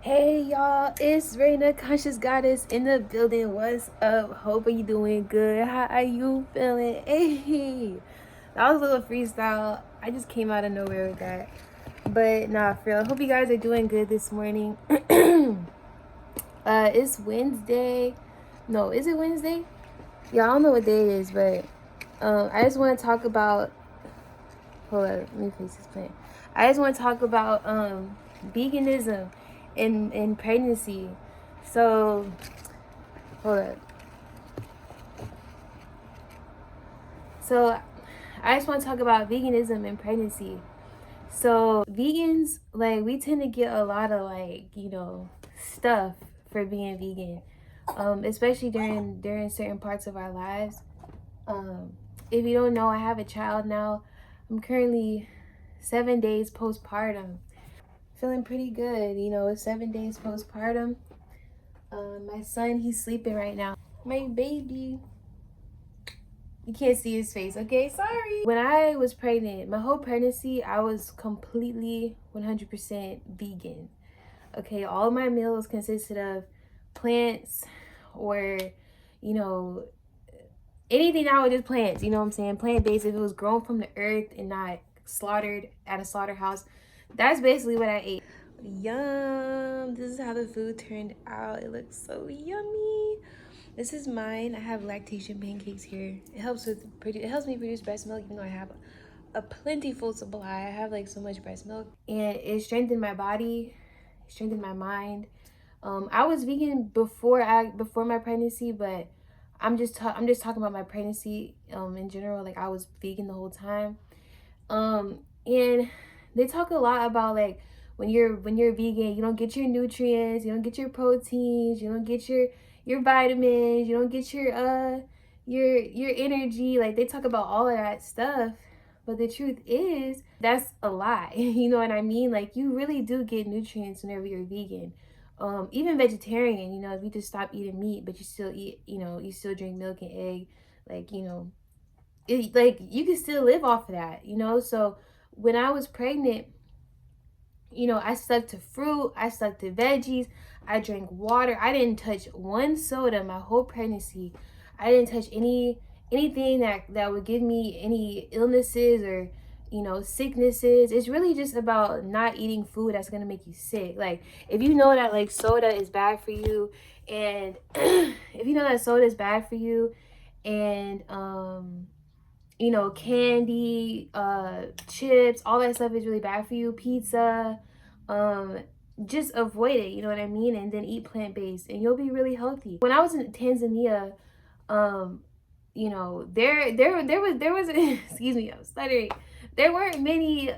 Hey y'all, it's Raina, Conscious Goddess in the building. What's up? Hope you doing good. How are you feeling? Hey, that was a little freestyle. I just came out of nowhere with that. But nah, for real. Hope you guys are doing good this morning. It's Wednesday. No, is it Wednesday? Yeah, I don't know what day it is, but I just want to talk about. Hold on, let me face this plant. I just want to talk about veganism in pregnancy. So hold up. So I just want to talk about veganism in pregnancy. So vegans, like, we tend to get a lot of, like, stuff for being vegan, especially during certain parts of our lives. Um, if you don't know, I have a child now. I'm currently 7 days postpartum. Feeling pretty good, it's 7 days postpartum. My son, he's sleeping right now. My baby. You can't see his face, okay? Sorry. When I was pregnant, my whole pregnancy, I was completely 100% vegan. Okay, all my meals consisted of plants or, you know, anything that was just plants, you know what I'm saying? Plant-based, if it was grown from the earth and not slaughtered at a slaughterhouse. That's basically what I ate. Yum. This is how the food turned out. It looks so yummy. This is mine. I have lactation pancakes here. It helps me produce breast milk, even though I have a plentiful supply. I have like so much breast milk, and it strengthened my body, it strengthened my mind. I was vegan before my pregnancy, but I'm just talking about my pregnancy in general. Like, I was vegan the whole time. And they talk a lot about, like, when you're vegan, you don't get your nutrients, you don't get your proteins, you don't get your vitamins, you don't get your energy. Like, they talk about all of that stuff, but the truth is that's a lie. You know what I mean? Like, you really do get nutrients whenever you're vegan. Even vegetarian, if you just stop eating meat but you still eat, you still drink milk and egg, like, like, you can still live off of that. So when I was pregnant, I stuck to fruit, I stuck to veggies, I drank water. I didn't touch one soda my whole pregnancy. I didn't touch anything that would give me any illnesses or sicknesses. It's really just about not eating food that's gonna make you sick. Like, if you know that, like, soda is bad for you, and if you know that soda is bad for you, and candy, chips, all that stuff is really bad for you. Pizza, um, just avoid it, you know what I mean? And then eat plant-based and you'll be really healthy. When I was in Tanzania, um, there was excuse me, I'm stuttering. There weren't many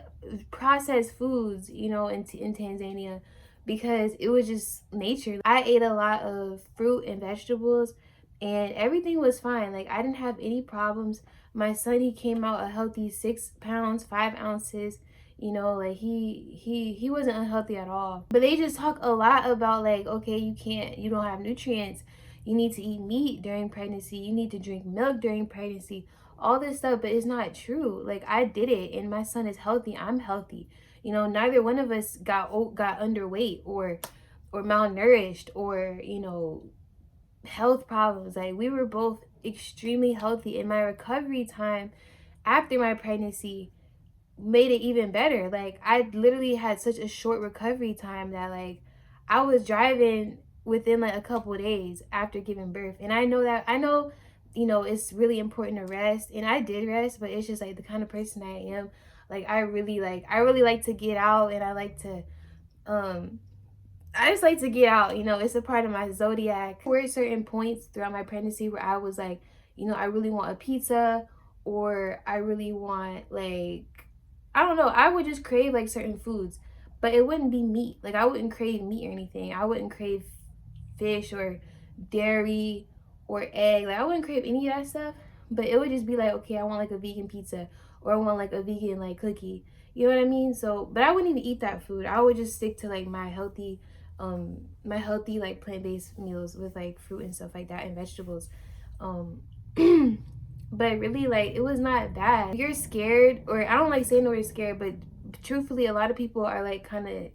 processed foods, in Tanzania, because it was just nature. I ate a lot of fruit and vegetables and everything was fine. Like, I didn't have any problems. My son, he came out a healthy 6 pounds 5 ounces. Like, he wasn't unhealthy at all. But they just talk a lot about, like, okay, you don't have nutrients, you need to eat meat during pregnancy, you need to drink milk during pregnancy, all this stuff. But it's not true. Like, I did it and my son is healthy, I'm healthy. Neither one of us got underweight or malnourished or health problems. Like, we were both extremely healthy, and my recovery time after my pregnancy made it even better. Like, I literally had such a short recovery time that, like, I was driving within like a couple of days after giving birth. And I know it's really important to rest, and I did rest, but it's just like the kind of person I am. Like, I really like to get out, and I just like to get out. It's a part of my zodiac. There were certain points throughout my pregnancy where I was like, I really want a pizza, or I really want, like, I don't know, I would just crave like certain foods, but it wouldn't be meat. Like, I wouldn't crave meat or anything. I wouldn't crave fish or dairy or egg. Like, I wouldn't crave any of that stuff, but it would just be like, okay, I want like a vegan pizza, or I want like a vegan like cookie. You know what I mean? So, but I wouldn't even eat that food. I would just stick to like my healthy like plant-based meals with like fruit and stuff like that and vegetables. um but really, like, it was not bad. You're scared, or I don't like saying the word scared, but truthfully, a lot of people are like kind of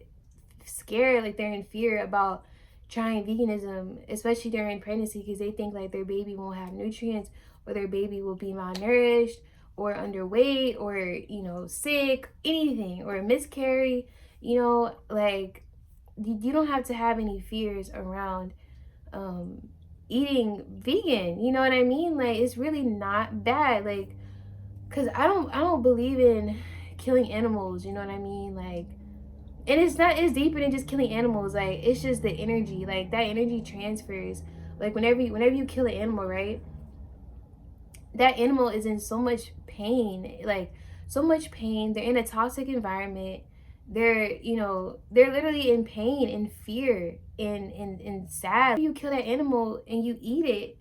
scared, like they're in fear about trying veganism, especially during pregnancy, because they think like their baby won't have nutrients, or their baby will be malnourished or underweight, or, you know, sick, anything, or miscarry. You know, like you don't have to have any fears around eating vegan. You know what I mean? Like, it's really not bad. Like, cause I don't believe in killing animals. You know what I mean? Like, and it's deeper than just killing animals. Like, it's just the energy. Like, that energy transfers. Like, whenever you kill an animal, right? That animal is in so much pain. Like, so much pain. They're in a toxic environment. They're, you know, they're literally in pain and fear and sad. You kill that animal and you eat it,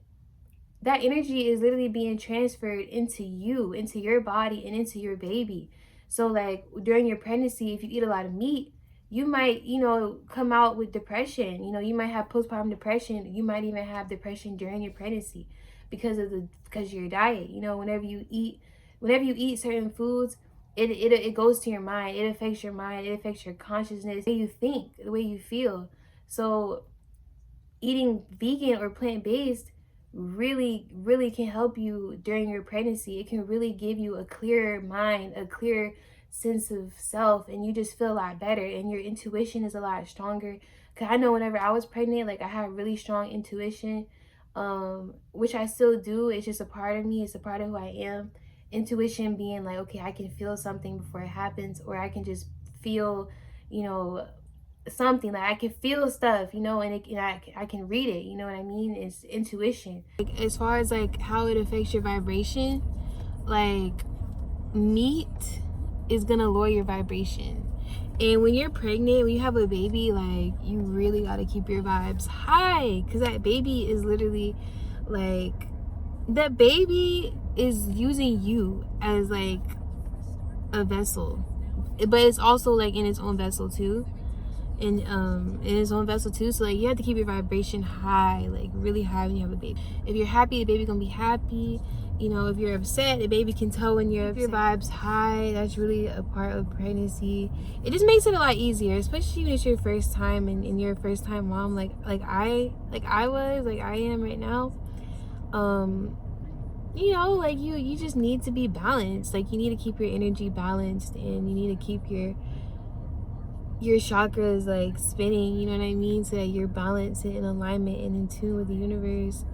that energy is literally being transferred into you, into your body, and into your baby. So like during your pregnancy, if you eat a lot of meat, you might, you know, come out with depression. You know, you might have postpartum depression. You might even have depression during your pregnancy because of your diet. You know, whenever you eat certain foods, it goes to your mind. It affects your mind. It affects your consciousness, the way you think, the way you feel. So eating vegan or plant-based really can help you during your pregnancy. It can really give you a clearer mind, a clear sense of self, and you just feel a lot better, and your intuition is a lot stronger. Because I know whenever I was pregnant, like I had really strong intuition, which I still do. It's just a part of me. It's a part of who I am. Intuition being like, okay, I can feel something before it happens, or I can just feel, you know, something, like I can feel stuff, you know, I can read it, you know what I mean? It's intuition. Like, as far as like how it affects your vibration, like meat is gonna lower your vibration. And when you're pregnant, when you have a baby, like you really got to keep your vibes high, because that baby is literally like, that baby is using you as like a vessel, but it's also like in its own vessel too, in his own vessel too. So like you have to keep your vibration high, like really high when you have a baby. If you're happy, the baby gonna be happy. You know, if you're upset, the baby can tell when you're upset. Your vibes high. That's really a part of pregnancy. It just makes it a lot easier, especially when it's your first time and you're a first time mom, like I am right now. You know, like you just need to be balanced. Like you need to keep your energy balanced, and you need to keep your chakras like spinning, you know what I mean, so that you're balanced and in alignment and in tune with the universe,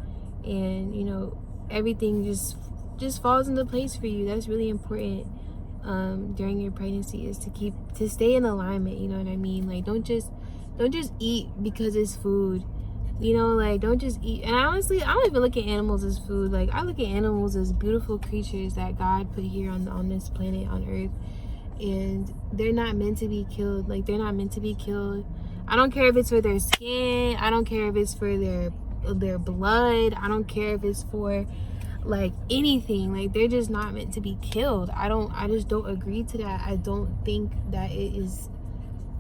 and you know, everything just falls into place for you. That's really important during your pregnancy, is to stay in alignment, you know what I mean? Like don't just eat because it's food, you know, like don't just eat. And honestly, I don't even look at animals as food. Like I look at animals as beautiful creatures that God put here on this planet, on earth, and they're not meant to be killed. Like they're not meant to be killed. I don't care if it's for their skin, I don't care if it's for their blood, I don't care if it's for like anything. Like they're just not meant to be killed. I just don't agree to that. I don't think that it is,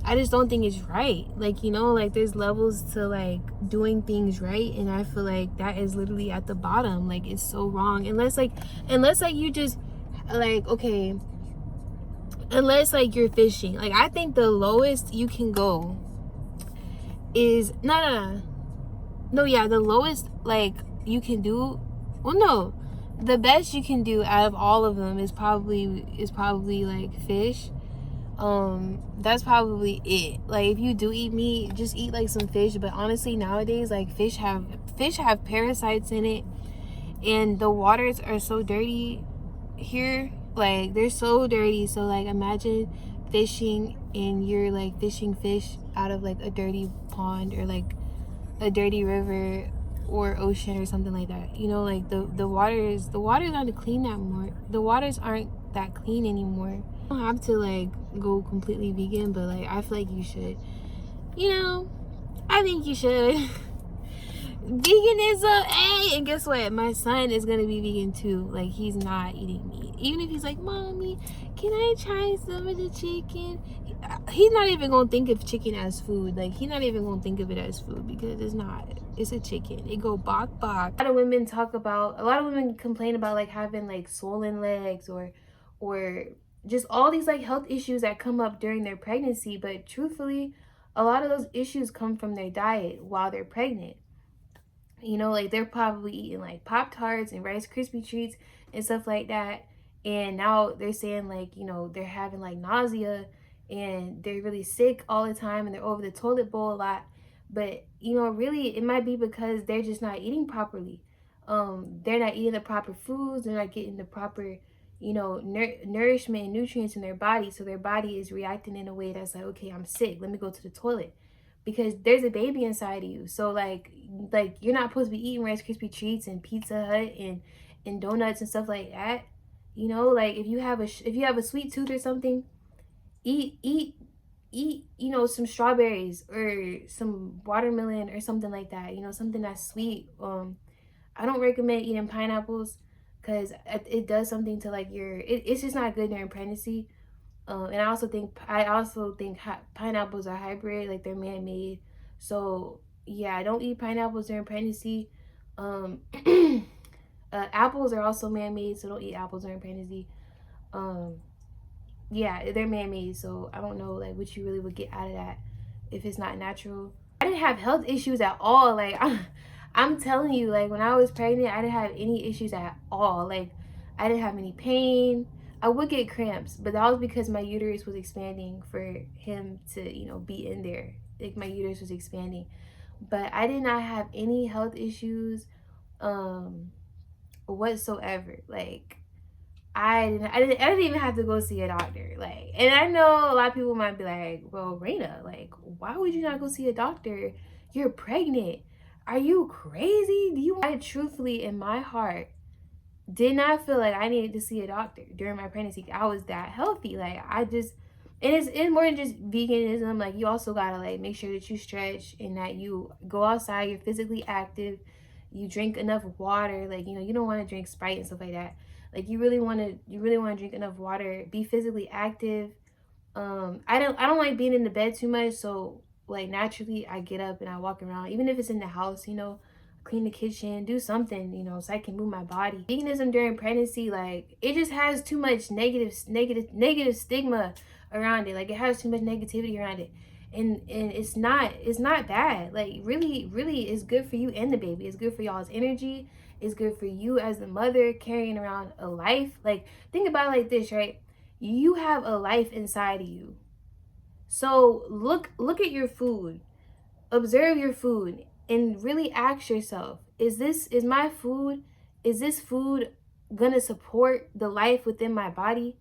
I just don't think it's right. Like, you know, like there's levels to like doing things right, and I feel like that is literally at the bottom. Like it's so wrong, unless you just like, okay, unless like you're fishing. Like I think the lowest you can go is the lowest like you can do, well, no, the best you can do out of all of them is probably like fish. That's probably it. Like if you do eat meat, just eat like some fish. But honestly, nowadays, like fish have parasites in it, and the waters are so dirty here. Like they're so dirty. So like imagine fishing, and you're like fishing fish out of like a dirty pond, or like a dirty river or ocean or something like that. You know, like the waters aren't clean that more. The waters aren't that clean anymore. You don't have to like go completely vegan, but like I feel like you should. You know, I think you should. Veganism, hey, and guess what? My son is gonna be vegan too. Like he's not eating meat. Even if he's like, Mommy, can I try some of the chicken? He's not even gonna think of chicken as food. Like he's not even gonna think of it as food, because it's not. It's a chicken. It go bok bok. A lot of women complain about like having like swollen legs, or just all these like health issues that come up during their pregnancy. But truthfully, a lot of those issues come from their diet while they're pregnant. You know, like they're probably eating like Pop Tarts and Rice Krispie treats and stuff like that. And now they're saying like, you know, they're having like nausea and they're really sick all the time and they're over the toilet bowl a lot. But, you know, really it might be because they're just not eating properly. They're not eating the proper foods, they're not getting the proper, you know, nourishment and nutrients in their body. So their body is reacting in a way that's like, okay, I'm sick, let me go to the toilet, because there's a baby inside of you. So like you're not supposed to be eating Rice Krispie treats and Pizza Hut and donuts and stuff like that. You know, like if you have a sweet tooth or something, eat you know, some strawberries or some watermelon or something like that. You know, something that's sweet. I don't recommend eating pineapples because it does something to like it's just not good during pregnancy. And I also think pineapples are hybrid, like they're man-made. So yeah, I don't eat pineapples during pregnancy. Um, apples are also man-made, so don't eat apples during pregnancy. Um, yeah, they're man-made, so I don't know like what you really would get out of that if it's not natural. I didn't have health issues at all. Like I'm telling you, like when I was pregnant, I didn't have any issues at all. Like I didn't have any pain. I would get cramps, but that was because my uterus was expanding for him to, you know, be in there. Like my uterus was expanding. But I did not have any health issues whatsoever. Like I didn't even have to go see a doctor. Like, and I know a lot of people might be like, well, Raina, like, why would you not go see a doctor? You're pregnant. Are you crazy? I truthfully, in my heart, did not feel like I needed to see a doctor during my pregnancy. I was that healthy. Like, and it's more than just veganism. Like, you also gotta, like, make sure that you stretch and that you go outside, you're physically active, you drink enough water. Like, you know, you don't want to drink Sprite and stuff like that. Like you really want to drink enough water, be physically active. I don't like being in the bed too much, so like naturally I get up and I walk around, even if it's in the house, you know, clean the kitchen, do something, you know, so I can move my body. Veganism during pregnancy, like it just has too much negative stigma around it. Like it has too much negativity around it. And it's not bad. Like really it's good for you and the baby. It's good for y'all's energy. It's good for you as the mother carrying around a life. Like think about it like this, right? You have a life inside of you. So look at your food. Observe your food and really ask yourself, is this food gonna support the life within my body?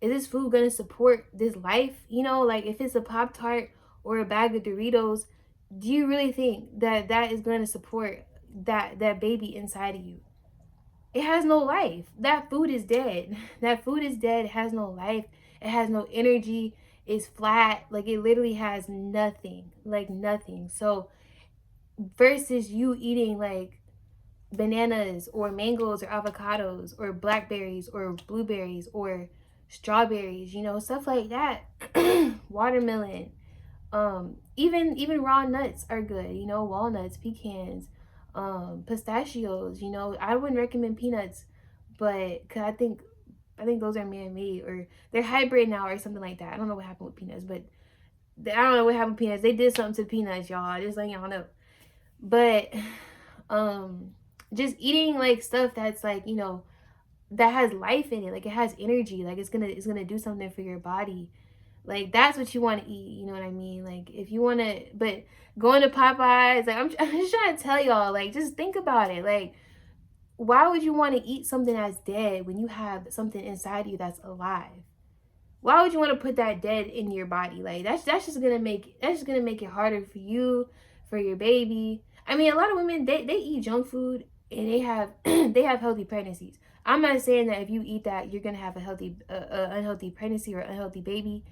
Is this food gonna support this life? You know, like if it's a Pop Tart or a bag of Doritos, do you really think that that is gonna support that baby inside of you? It has no life. That food is dead. That food is dead. It has no life. It has no energy. It's flat. Like it literally has nothing. Like nothing. So versus you eating like bananas or mangoes or avocados or blackberries or blueberries or strawberries, you know, stuff like that. Watermelon. Even raw nuts are good, you know, walnuts, pecans, pistachios, you know. I wouldn't recommend peanuts, but cause I think those are man-made or they're hybrid now or something like that. I don't know what happened with peanuts, but I don't know what happened with peanuts. They did something to peanuts, y'all. Just letting y'all know. But just eating like stuff that's like, you know, that has life in it, like it has energy, like it's gonna do something for your body. Like that's what you want to eat, you know what I mean? Like if you want to, but going to Popeyes, like I'm just trying to tell y'all, like just think about it. Like why would you want to eat something that's dead when you have something inside you that's alive? Why would you want to put that dead in your body? Like that's just gonna make it harder for you, for your baby. I mean, a lot of women they eat junk food and they have they have healthy pregnancies. I'm not saying that if you eat that you're gonna have a healthy unhealthy pregnancy or unhealthy baby,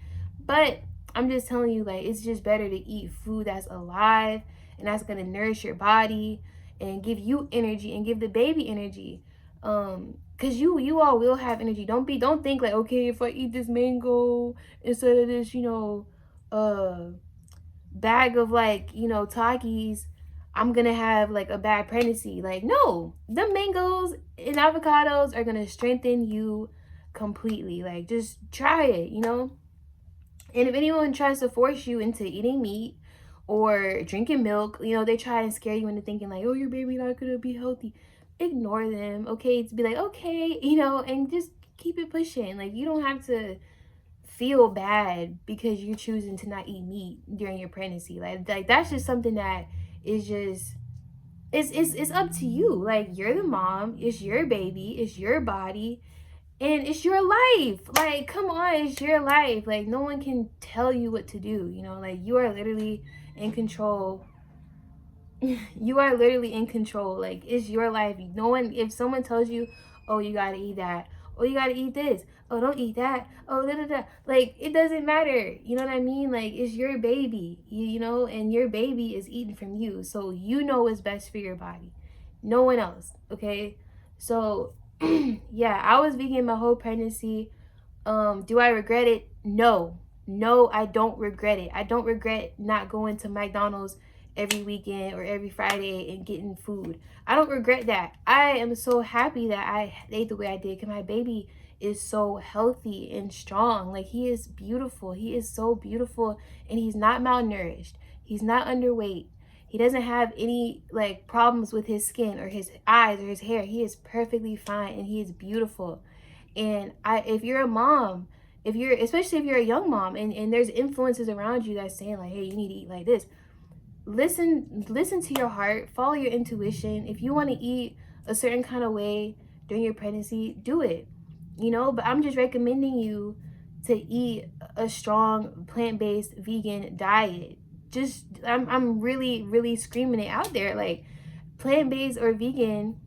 but I'm just telling you, like it's just better to eat food that's alive and that's gonna nourish your body and give you energy and give the baby energy. Cause you all will have energy. Don't think like, okay, if I eat this mango instead of this, you know, bag of like, you know, Takis, I'm gonna have like a bad pregnancy. Like, no, the mangoes and avocados are gonna strengthen you completely. Like, just try it, you know. And if anyone tries to force you into eating meat or drinking milk. You know, they try and scare you into thinking like, oh, your baby not gonna be healthy. Ignore them, okay? To be like, okay, you know, and just keep it pushing. Like, you don't have to feel bad because you're choosing to not eat meat during your pregnancy. Like that's just something that is just it's up to you. Like, you're the mom, it's your baby, it's your body, and it's your life. Like, come on, it's your life. Like, no one can tell you what to do, you know? Like, you are literally in control. You are literally in control. Like, it's your life. No one, if someone tells you, oh, you gotta eat that, oh, you gotta eat this, oh, don't eat that, oh, da da da, like, it doesn't matter. You know what I mean? Like, it's your baby, you know, and your baby is eating from you, so you know what's best for your body, no one else. Okay, so yeah, I was vegan my whole pregnancy. Do I regret it? No. No, I don't regret it. I don't regret not going to McDonald's every weekend or every Friday and getting food. I don't regret that. I am so happy that I ate the way I did because my baby is so healthy and strong. Like, he is beautiful. He is so beautiful, and he's not malnourished. He's not underweight. He doesn't have any like problems with his skin or his eyes or his hair. He is perfectly fine, and he is beautiful. And if you're a mom, if you're, especially if you're a young mom, and there's influences around you that's saying like, hey, you need to eat like this, listen to your heart, follow your intuition. If you want to eat a certain kind of way during your pregnancy, do it, you know. But I'm just recommending you to eat a strong plant-based vegan diet. Just I'm really screaming it out there. Like, plant-based or vegan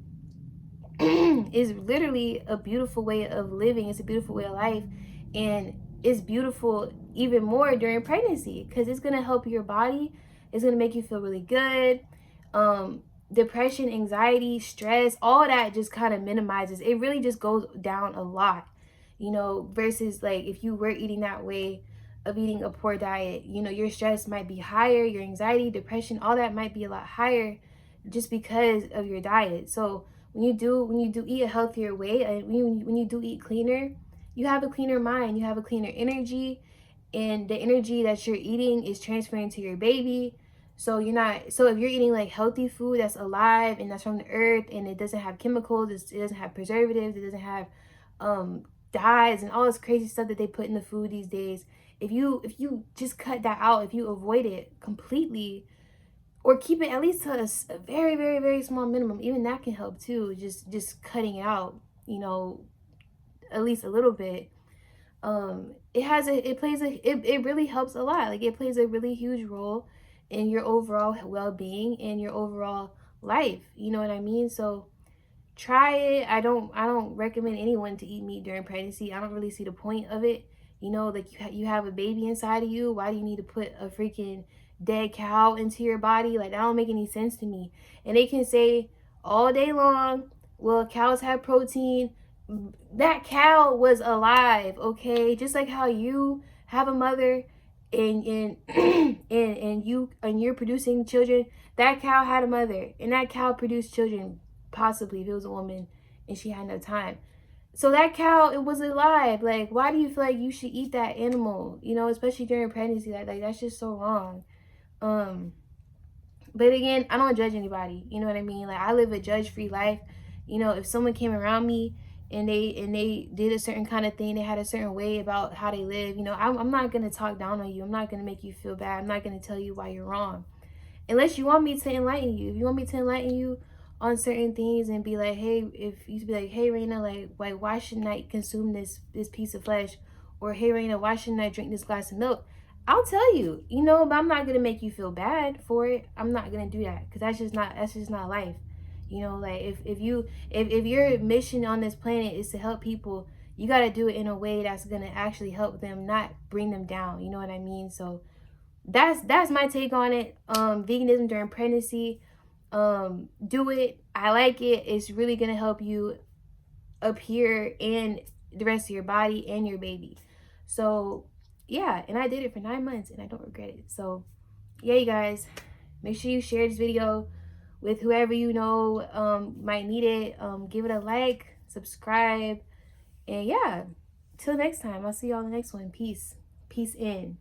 is literally a beautiful way of living. It's a beautiful way of life, and it's beautiful even more during pregnancy because it's gonna help your body. It's gonna make you feel really good. Depression, anxiety, stress, all that just kind of minimizes. It really just goes down a lot, you know, versus like if you were eating that way of eating a poor diet, you know, your stress might be higher, your anxiety, depression, all that might be a lot higher just because of your diet. So when you do eat a healthier way, and when you do eat cleaner, you have a cleaner mind, you have a cleaner energy, and the energy that you're eating is transferring to your baby. So you're not, so if you're eating like healthy food that's alive and that's from the earth, and it doesn't have chemicals, it doesn't have preservatives, it doesn't have dyes and all this crazy stuff that they put in the food these days. If you just cut that out, if you avoid it completely, or keep it at least to a very very small minimum, even that can help too. Just cutting it out, you know, at least a little bit. It really helps a lot. Like, it plays a really huge role in your overall well-being and your overall life, you know what I mean? So try it. I don't recommend anyone to eat meat during pregnancy. I don't really see the point of it. You know, like, you have a baby inside of you. Why do you need to put a freaking dead cow into your body? Like, that don't make any sense to me. And they can say all day long, well, cows have protein. That cow was alive, okay? Just like how you have a mother, and and you're producing children. That cow had a mother, and that cow produced children, possibly if it was a woman and she had no time. So that cow, it was alive. Like, why do you feel like you should eat that animal, you know, especially during pregnancy? Like that's just so wrong. But again, I don't judge anybody, you know what I mean? Like, I live a judge-free life. You know, if someone came around me and they did a certain kind of thing, they had a certain way about how they live, you know, I'm not going to talk down on you. I'm not going to make you feel bad. I'm not going to tell you why you're wrong, unless you want me to enlighten you. If you want me to enlighten you on certain things and be like, hey, if you be like, hey, Raina, like why shouldn't I consume this piece of flesh? Or, hey, Raina, why shouldn't I drink this glass of milk? I'll tell you, you know, but I'm not gonna make you feel bad for it. I'm not gonna do that, because that's just not life. You know, like, if your mission on this planet is to help people, you got to do it in a way that's gonna actually help them, not bring them down. You know what I mean? So that's my take on it. Veganism during pregnancy. Do it. I like it. It's really gonna help you up here and the rest of your body and your baby. So yeah, and I did it for 9 months and I don't regret it. So yeah, you guys, make sure you share this video with whoever you know might need it. Give it a like, subscribe, and yeah, till next time, I'll see you on the next one. Peace in.